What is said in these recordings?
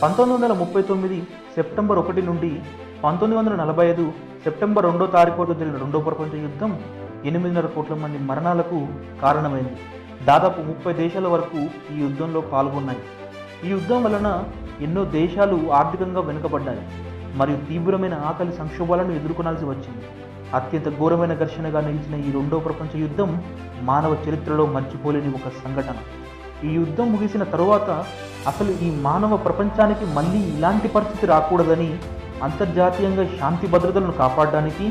1939 September 1 నుండి 1945 September 2వ తారీఖు వరకు జరిగిన రెండో ప్రపంచ యుద్ధం 8.5 కోట్ల మంది మరణాలకు కారణమైంది. దాదాపు 30 దేశాల వరకు ఈ యుద్ధంలో పాల్గొన్నాయి. ఈ యుద్ధం వలన ఎన్నో దేశాలు ఆర్థికంగా వెనుకబడ్డాయి మరియు తీవ్రమైన ఆకలి సంక్షోభాలను ఎదుర్కొనాల్సి వచ్చింది. అత్యంత ఘోరమైన ఘర్షణగా నిలిచిన ఈ రెండో ప్రపంచ యుద్ధం మానవ చరిత్రలో మర్చిపోలేని ఒక సంఘటన. ఈ యుద్ధం ముగిసిన తరువాత అసలు ఈ మానవ ప్రపంచానికి మళ్ళీ ఇలాంటి పరిస్థితి రాకూడదని, అంతర్జాతీయంగా శాంతి భద్రతలను కాపాడడానికి,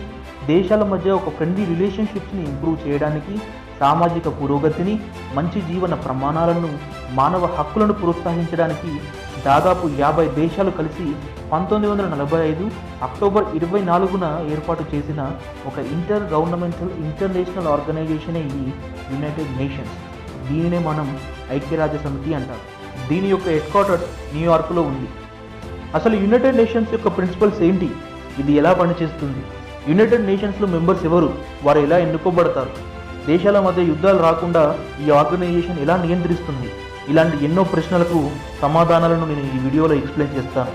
దేశాల మధ్య ఒక ఫ్రెండ్లీ రిలేషన్షిప్స్ని ఇంప్రూవ్ చేయడానికి, సామాజిక పురోగతిని, మంచి జీవన ప్రమాణాలను, మానవ హక్కులను ప్రోత్సహించడానికి దాదాపు 50 దేశాలు కలిసి 1945 అక్టోబర్ 24న ఏర్పాటు చేసిన ఒక ఇంటర్ గవర్నమెంటల్ ఇంటర్నేషనల్ ఆర్గనైజేషనే ఈ యునైటెడ్ నేషన్స్. దీనినే మనం ఐక్యరాజ్య సమితి అంటాం. దీని యొక్క హెడ్ క్వార్టర్స్ న్యూయార్క్లో ఉంది. అసలు యునైటెడ్ నేషన్స్ యొక్క ప్రిన్సిపల్స్ ఏంటి, ఇది ఎలా పనిచేస్తుంది, యునైటెడ్ నేషన్స్లో మెంబర్స్ ఎవరు, వారు ఎలా ఎన్నుకోబడతారు, దేశాల మధ్య యుద్ధాలు రాకుండా ఈ ఆర్గనైజేషన్ ఎలా నియంత్రిస్తుంది, ఇలాంటి ఎన్నో ప్రశ్నలకు సమాధానాలను నేను ఈ వీడియోలో ఎక్స్ప్లెయిన్ చేస్తాను.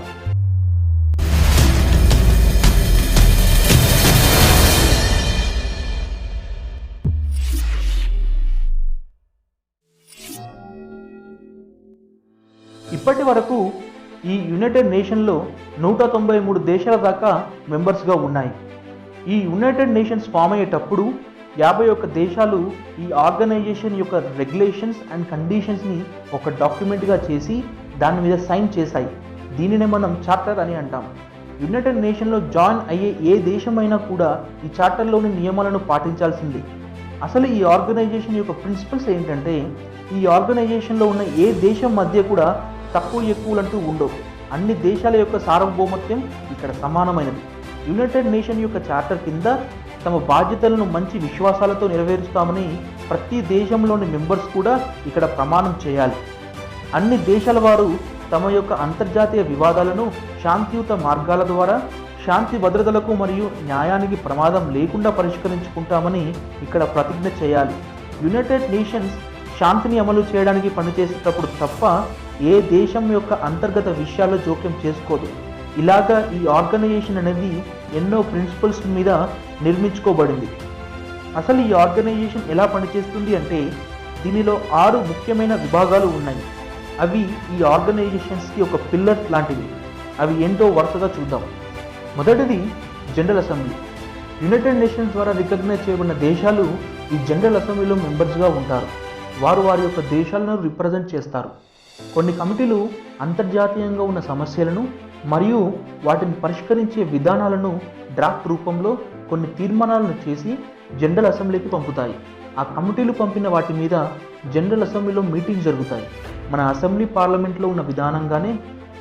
ఇప్పటి వరకు ఈ యునైటెడ్ నేషన్లో 193 దేశాల దాకా మెంబర్స్గా ఉన్నాయి. ఈ యునైటెడ్ నేషన్స్ ఫామ్ అయ్యేటప్పుడు 51 దేశాలు ఈ ఆర్గనైజేషన్ యొక్క రెగ్యులేషన్స్ అండ్ కండిషన్స్ని ఒక డాక్యుమెంట్గా చేసి దాని మీద సైన్ చేశాయి. దీనినే మనం చార్టర్ అని అంటాం. యునైటెడ్ నేషన్లో జాయిన్ అయ్యే ఏ దేశమైనా కూడా ఈ చార్టర్లోని నియమాలను పాటించాల్సిందే. అసలు ఈ ఆర్గనైజేషన్ యొక్క ప్రిన్సిపల్స్ ఏంటంటే, ఈ ఆర్గనైజేషన్లో ఉన్న ఏ దేశం మధ్య కూడా తక్కువ ఎక్కువలంటూ ఉండవు. అన్ని దేశాల యొక్క సార్వభౌమత్వం ఇక్కడ సమానమైనది. యునైటెడ్ నేషన్ యొక్క చార్టర్ కింద తమ బాధ్యతలను మంచి విశ్వాసాలతో నెరవేరుస్తామని ప్రతి దేశంలోని మెంబర్స్ కూడా ఇక్కడ ప్రమాణం చేయాలి. అన్ని దేశాల వారు తమ యొక్క అంతర్జాతీయ వివాదాలను శాంతియుత మార్గాల ద్వారా శాంతి భద్రతలకు మరియు న్యాయానికి ప్రమాదం లేకుండా పరిష్కరించుకుంటామని ఇక్కడ ప్రతిజ్ఞ చేయాలి. యునైటెడ్ నేషన్స్ శాంతిని అమలు చేయడానికి పనిచేసేటప్పుడు తప్ప ఏ దేశం యొక్క అంతర్గత విషయాల్లో జోక్యం చేసుకోదు. ఇలాగా ఈ ఆర్గనైజేషన్ అనేది ఎన్నో ప్రిన్సిపల్స్ మీద నిర్మించుకోబడింది. అసలు ఈ ఆర్గనైజేషన్ ఎలా పనిచేస్తుంది అంటే, దీనిలో 6 ముఖ్యమైన విభాగాలు ఉన్నాయి. అవి ఈ ఆర్గనైజేషన్స్కి ఒక పిల్లర్స్ లాంటివి. అవి ఏంటో వరుసగా చూద్దాం. మొదటిది జనరల్ అసెంబ్లీ. యునైటెడ్ నేషన్స్ ద్వారా రికగ్నైజ్ చేయబడిన దేశాలు ఈ జనరల్ అసెంబ్లీలో మెంబర్స్గా ఉంటారు. వారు వారి యొక్క దేశాలను రిప్రజెంట్ చేస్తారు. కొన్ని కమిటీలు అంతర్జాతీయంగా ఉన్న సమస్యలను మరియు వాటిని పరిష్కరించే విధానాలను డ్రాఫ్ట్ రూపంలో కొన్ని తీర్మానాలను చేసి జనరల్ అసెంబ్లీకి పంపుతాయి. ఆ కమిటీలు పంపిన వాటి మీద జనరల్ అసెంబ్లీలో మీటింగ్ జరుగుతాయి. మన అసెంబ్లీ పార్లమెంట్లో ఉన్న విధానంగానే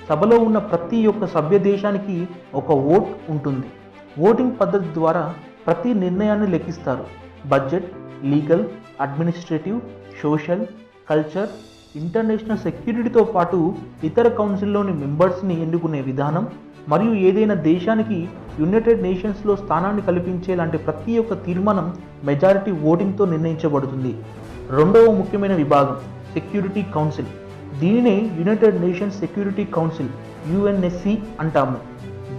సభలో ఉన్న ప్రతి ఒక్క సభ్య దేశానికి ఒక ఓట్ ఉంటుంది. ఓటింగ్ పద్ధతి ద్వారా ప్రతి నిర్ణయాన్ని లెక్కిస్తారు. Budget, legal, administrative, social, culture, international సెక్యూరిటీతో పాటు ఇతర కౌన్సిల్లోని మెంబర్స్ని ఎన్నుకునే విధానం మరియు ఏదైనా దేశానికి యునైటెడ్ నేషన్స్లో స్థానాన్ని కల్పించే లాంటి ప్రతి ఒక్క తీర్మానం మెజారిటీ ఓటింగ్తో నిర్ణయించబడుతుంది. రెండవ ముఖ్యమైన విభాగం సెక్యూరిటీ కౌన్సిల్. దీనినే United nations security council UNSC అంటాము.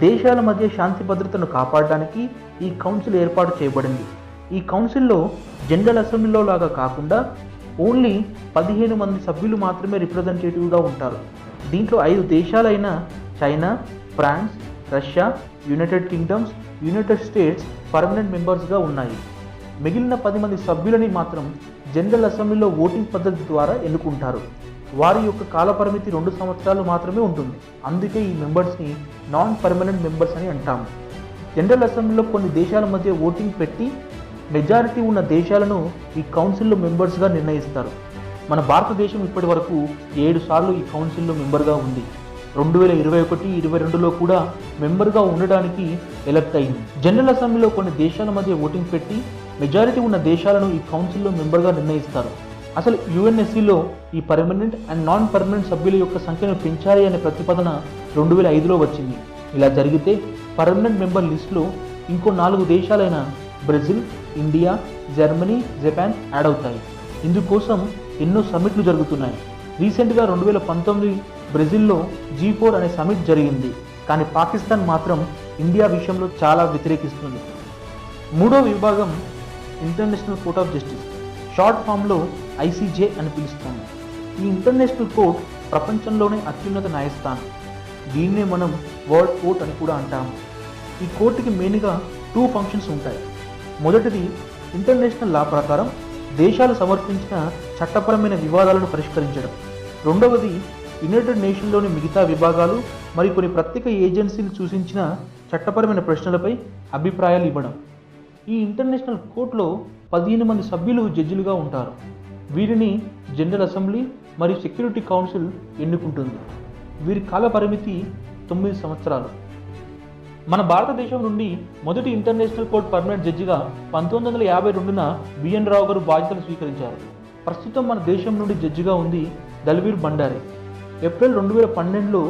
దేశాల మధ్య శాంతి భద్రతను కాపాడడానికి ఈ కౌన్సిల్ ఏర్పాటు చేయబడింది. ఈ కౌన్సిల్లో జనరల్ అసెంబ్లీలో లాగా కాకుండా ఓన్లీ 15 మంది సభ్యులు మాత్రమే రిప్రజెంటేటివ్గా ఉంటారు. దీంట్లో 5 దేశాలైన China, France, Russia, United Kingdoms, United States permanent మెంబర్స్గా ఉన్నాయి. మిగిలిన 10 మంది సభ్యులని మాత్రం జనరల్ అసెంబ్లీలో ఓటింగ్ పద్ధతి ద్వారా ఎన్నుకుంటారు. వారి యొక్క కాలపరిమితి 2 సంవత్సరాలు మాత్రమే ఉంటుంది. అందుకే ఈ మెంబర్స్ని నాన్ పర్మనెంట్ మెంబర్స్ అని అంటాము. జనరల్ అసెంబ్లీలో కొన్ని దేశాల మధ్య ఓటింగ్ పెట్టి మెజారిటీ ఉన్న దేశాలను ఈ కౌన్సిల్లో మెంబర్స్గా నిర్ణయిస్తారు. మన భారతదేశం ఇప్పటి వరకు 7 సార్లు ఈ కౌన్సిల్లో మెంబర్గా ఉంది. 2021-22లో కూడా మెంబర్గా ఉండడానికి ఎలక్ట్ అయింది. జనరల్ అసెంబ్లీలో కొన్ని దేశాల మధ్య ఓటింగ్ పెట్టి మెజారిటీ ఉన్న దేశాలను ఈ కౌన్సిల్లో మెంబర్గా నిర్ణయిస్తారు. అసలు UNSCలో ఈ పర్మనెంట్ అండ్ నాన్ పర్మనెంట్ సభ్యుల యొక్క సంఖ్యను పెంచాలి అనే ప్రతిపాదన 2005లో వచ్చింది. ఇలా జరిగితే పర్మనెంట్ మెంబర్ లిస్టులో ఇంకో 4 దేశాలైన Brazil, India, Germany, Japan add అవుతాయి. ఇందుకోసం ఎన్నో సమ్మిట్లు జరుగుతున్నాయి. రీసెంట్గా 2019 బ్రెజిల్లో G4 అనే సమిట్ జరిగింది. కానీ పాకిస్తాన్ మాత్రం ఇండియా విషయంలో చాలా వ్యతిరేకిస్తుంది. మూడో విభాగం international court of justice, short ఫామ్లో ICJ అని పిలుస్తాము. ఈ ఇంటర్నేషనల్ కోర్ట్ ప్రపంచంలోనే అత్యున్నత న్యాయస్థానం. దీన్నే మనం వరల్డ్ కోర్ట్ అని కూడా అంటాము. ఈ కోర్టుకి మెయిన్గా 2 ఫంక్షన్స్ ఉంటాయి. మొదటిది ఇంటర్నేషనల్ లా ప్రకారం దేశాలు సమర్పించిన చట్టపరమైన వివాదాలను పరిష్కరించడం. రెండవది యునైటెడ్ నేషన్లోని మిగతా విభాగాలు మరియు కొన్ని ప్రత్యేక ఏజెన్సీలు సూచించిన చట్టపరమైన ప్రశ్నలపై అభిప్రాయాలు ఇవ్వడం. ఈ ఇంటర్నేషనల్ కోర్టులో 15 మంది సభ్యులు జడ్జిలుగా ఉంటారు. వీరిని జనరల్ అసెంబ్లీ మరియు సెక్యూరిటీ కౌన్సిల్ ఎన్నుకుంటుంది. వీరి కాల పరిమితి 9 సంవత్సరాలు. మన భారతదేశం నుండి మొదటి ఇంటర్నేషనల్ కోర్ట్ పర్మనెంట్ జడ్జిగా 1952న బిఎన్ రావు గారు బాధ్యతలు స్వీకరించారు. ప్రస్తుతం మన దేశం నుండి జడ్జిగా ఉంది దళవీర్ భండారీ. ఏప్రిల్ 2012లో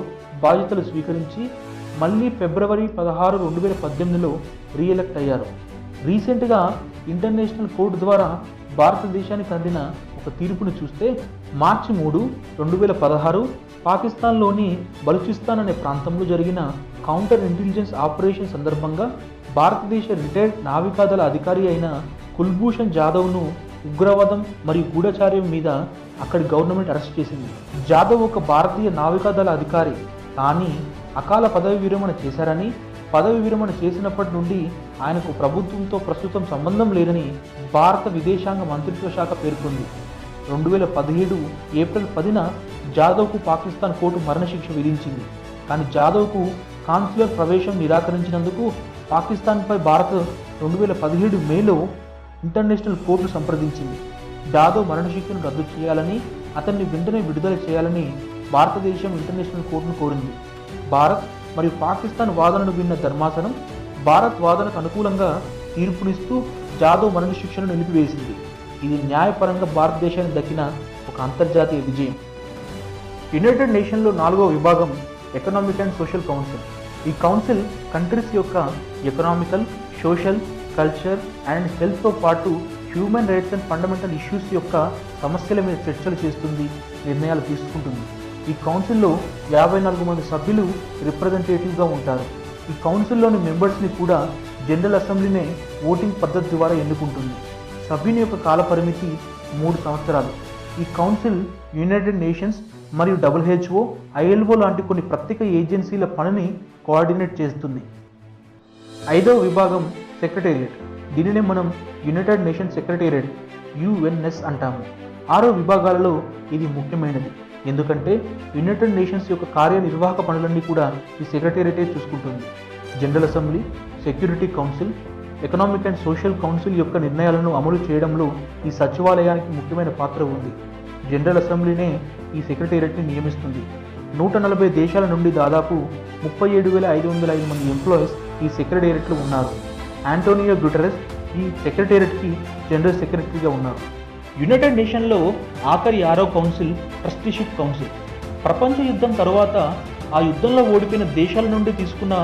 బాధ్యతలు స్వీకరించి మళ్ళీ ఫిబ్రవరి 16, 2018లో రీఎలెక్ట్ అయ్యారు. రీసెంట్గా ఇంటర్నేషనల్ కోర్టు ద్వారా భారతదేశానికి అందిన ఒక తీర్పును చూస్తే మార్చి 3, 2016 పాకిస్తాన్లోని బలూచిస్తాన్ అనే ప్రాంతంలో జరిగిన కౌంటర్ ఇంటెలిజెన్స్ ఆపరేషన్ సందర్భంగా భారతదేశ రిటైర్డ్ నావికాదళ అధికారి అయిన కుల్భూషణ్ జాదవ్ను ఉగ్రవాదం మరియు గూఢచార్యం మీద అక్కడి గవర్నమెంట్ అరెస్ట్ చేసింది. జాదవ్ ఒక భారతీయ నావికాదళ అధికారి, కానీ అకాల పదవి విరమణ చేశారని, పదవి విరమణ చేసినప్పటి నుండి ఆయనకు ప్రభుత్వంతో ప్రస్తుతం సంబంధం లేదని భారత విదేశాంగ మంత్రిత్వ శాఖ పేర్కొంది. 2017 ఏప్రిల్ 10న జాదవ్కు పాకిస్తాన్ కోర్టు మరణశిక్ష విధించింది. కానీ జాదవ్కు కాన్సులర్ ప్రవేశం నిరాకరించినందుకు పాకిస్తాన్పై భారత్ 2017 మేలో ఇంటర్నేషనల్ కోర్టు సంప్రదించింది. జాదవ్ మరణశిక్షను రద్దు చేయాలని, అతన్ని వెంటనే విడుదల చేయాలని భారతదేశం ఇంటర్నేషనల్ కోర్టును కోరింది. భారత్ మరియు పాకిస్తాన్ వాదనను విన్న ధర్మాసనం భారత్ వాదనకు అనుకూలంగా తీర్పునిస్తూ జాదవ్ మరణశిక్షను నిలిపివేసింది. ఇది న్యాయపరంగా భారతదేశానికి దక్కిన ఒక అంతర్జాతీయ విజయం. యునైటెడ్ నేషన్లో 4వ విభాగం ఎకనామిక్ అండ్ సోషల్ కౌన్సిల్. ఈ కౌన్సిల్ కంట్రీస్ యొక్క ఎకనామికల్, సోషల్, కల్చర్ అండ్ హెల్త్తో పాటు human rights and fundamental issues యొక్క సమస్యల మీద చర్చలు చేస్తుంది, నిర్ణయాలు తీసుకుంటుంది. ఈ కౌన్సిల్లో 54 మంది సభ్యులు రిప్రజెంటేటివ్గా ఉంటారు. ఈ కౌన్సిల్లోని మెంబర్స్ని కూడా జనరల్ అసెంబ్లీనే ఓటింగ్ పద్ధతి ద్వారా ఎన్నుకుంటుంది. సభ్యుని యొక్క కాల పరిమితి 3 సంవత్సరాలు. ఈ కౌన్సిల్ యునైటెడ్ నేషన్స్ మరియు WHO, ILO లాంటి కొన్ని ప్రత్యేక ఏజెన్సీల పనిని కోఆర్డినేట్ చేస్తుంది. 5వ విభాగం సెక్రటేరియట్. దీనినే మనం యునైటెడ్ నేషన్స్ సెక్రటేరియట్ UNS అంటాము. 6 విభాగాలలో ఇది ముఖ్యమైనది, ఎందుకంటే యునైటెడ్ నేషన్స్ యొక్క కార్యనిర్వాహక పనులన్నీ కూడా ఈ సెక్రటేరియటే చూసుకుంటుంది. General assembly, security council, economic and social council యొక్క నిర్ణయాలను అమలు చేయడంలో ఈ సచివాలయానికి ముఖ్యమైన పాత్ర ఉంది. జనరల్ అసెంబ్లీనే ఈ సెక్రటేరియట్ని నియమిస్తుంది. 140 దేశాల నుండి దాదాపు 37,505 మంది ఎంప్లాయీస్ ఈ సెక్రటేరియట్లో ఉన్నారు. ఆంటోనియో గుటెరస్ ఈ సెక్రటేరియట్కి జనరల్ సెక్రటరీగా ఉన్నారు. యునైటెడ్ నేషన్లో ఆఖరి 6వ కౌన్సిల్ ట్రస్టీషిప్ కౌన్సిల్. ప్రపంచ యుద్ధం తరువాత ఆ యుద్ధంలో ఓడిపోయిన దేశాల నుండి తీసుకున్న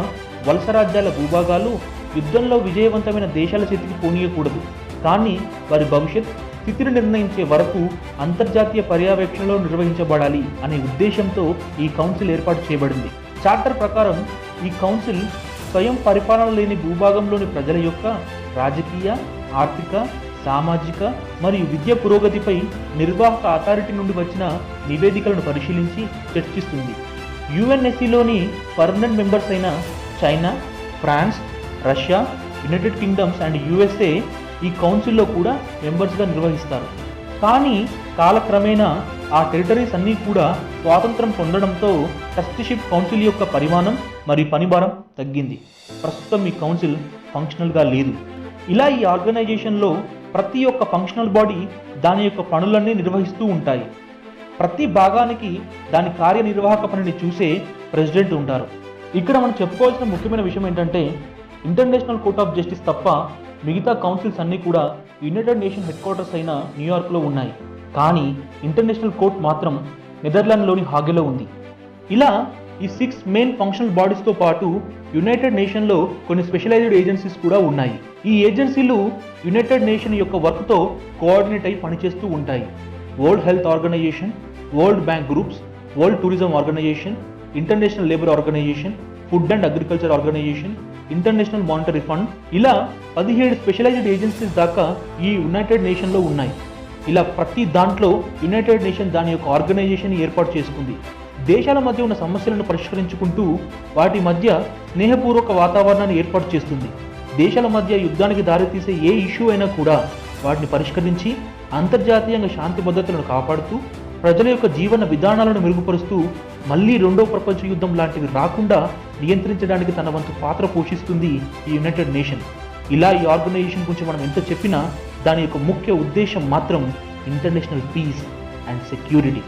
వలస రాజ్యాల భూభాగాలు యుద్ధంలో విజయవంతమైన దేశాల చేతికి పోనీయకూడదు, కానీ వారి భవిష్యత్ స్థితిని నిర్ణయించే వరకు అంతర్జాతీయ పర్యవేక్షణలో నిర్వహించబడాలి అనే ఉద్దేశంతో ఈ కౌన్సిల్ ఏర్పాటు చేయబడింది. చార్టర్ ప్రకారం ఈ కౌన్సిల్ స్వయం పరిపాలన లేని భూభాగంలోని ప్రజల యొక్క రాజకీయ, ఆర్థిక, సామాజిక మరియు విద్య పురోగతిపై నిర్వాహక అథారిటీ నుండి వచ్చిన నివేదికలను పరిశీలించి చర్చిస్తుంది. UNSCలోని పర్మనెంట్ మెంబర్స్ అయిన China, France, Russia, United Kingdoms and USA ఈ కౌన్సిల్లో కూడా మెంబర్స్గా నిర్వహిస్తారు. కానీ కాలక్రమేణా ఆ టెరిటరీస్ అన్నీ కూడా స్వాతంత్రం పొందడంతో ట్రస్టీషిప్ కౌన్సిల్ యొక్క పరిమాణం మరియు పనిభారం తగ్గింది. ప్రస్తుతం ఈ కౌన్సిల్ ఫంక్షనల్గా లేదు. ఇలా ఈ ఆర్గనైజేషన్లో ప్రతి ఒక్క ఫంక్షనల్ బాడీ దాని యొక్క పనులన్నీ నిర్వహిస్తూ ఉంటాయి. ప్రతి భాగానికి దాని కార్యనిర్వాహక పనిని చూసే ప్రెసిడెంట్ ఉంటారు. ఇక్కడ మనం చెప్పుకోవాల్సిన ముఖ్యమైన విషయం ఏంటంటే ఇంటర్నేషనల్ కోర్ట్ ఆఫ్ జస్టిస్ తప్ప మిగతా కౌన్సిల్స్ అన్నీ కూడా యునైటెడ్ నేషన్ హెడ్ క్వార్టర్స్ అయిన న్యూయార్క్లో ఉన్నాయి. కానీ ఇంటర్నేషనల్ కోర్ట్ మాత్రం నెదర్లాండ్లోని హాగేలో ఉంది. ఇలా ఈ 6 మెయిన్ ఫంక్షనల్ బాడీస్తో పాటు యునైటెడ్ నేషన్లో కొన్ని స్పెషలైజ్డ్ ఏజెన్సీస్ కూడా ఉన్నాయి. ఈ ఏజెన్సీలు యునైటెడ్ నేషన్ యొక్క వర్క్తో కోఆర్డినేట్ అయి పనిచేస్తూ ఉంటాయి. World health organisation, world bank groups, world tourism organisation, international labour organisation, food and agriculture organisation, international monetary fund, ఇలా 17 స్పెషలైజ్డ్ ఏజెన్సీస్ దాకా ఈ యునైటెడ్ నేషన్లో ఉన్నాయి. ఇలా ప్రతి దాంట్లో యునైటెడ్ నేషన్ దాని యొక్క ఆర్గనైజేషన్ ఏర్పాటు చేసుకుంది. దేశాల మధ్య ఉన్న సమస్యలను పరిష్కరించుకుంటూ వాటి మధ్య స్నేహపూర్వక వాతావరణాన్ని ఏర్పాటు చేస్తుంది. దేశాల మధ్య యుద్ధానికి దారితీసే ఏ ఇష్యూ అయినా కూడా వాటిని పరిష్కరించి అంతర్జాతీయంగా శాంతి భద్రతలను కాపాడుతూ ప్రజల యొక్క జీవన విధానాలను మెరుగుపరుస్తూ మళ్ళీ రెండో ప్రపంచ యుద్ధం లాంటివి రాకుండా నియంత్రించడానికి తన వంతు పాత్ర పోషిస్తుంది ఈ యునైటెడ్ నేషన్. ఇలా ఈ ఆర్గనైజేషన్ గురించి మనం ఎంత చెప్పినా దాని యొక్క ముఖ్య ఉద్దేశం మాత్రం ఇంటర్నేషనల్ పీస్ అండ్ సెక్యూరిటీ.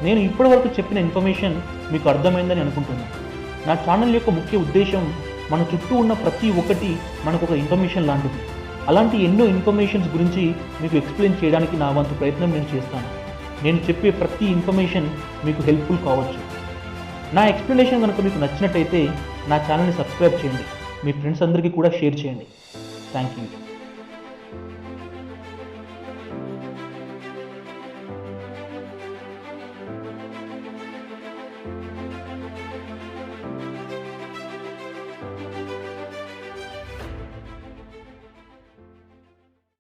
నేను ఇప్పటివరకు చెప్పిన ఇన్ఫర్మేషన్ మీకు అర్థమైందని అనుకుంటున్నాను. నా ఛానల్ యొక్క ముఖ్య ఉద్దేశం మన చుట్టూ ఉన్న ప్రతి ఒక్కటి మనకు ఒక ఇన్ఫర్మేషన్ లాంటిది. అలాంటి ఎన్నో ఇన్ఫర్మేషన్స్ గురించి మీకు ఎక్స్ప్లెయిన్ చేయడానికి నా వంతు ప్రయత్నం నేను చేస్తాను. నేను చెప్పే ప్రతి ఇన్ఫర్మేషన్ మీకు హెల్ప్ఫుల్ కావచ్చు. నా ఎక్స్ప్లెనేషన్ కనుక మీకు నచ్చినట్టయితే నా ఛానల్ని సబ్స్క్రైబ్ చేయండి, మీ ఫ్రెండ్స్ అందరికీ కూడా షేర్ చేయండి. Thank you.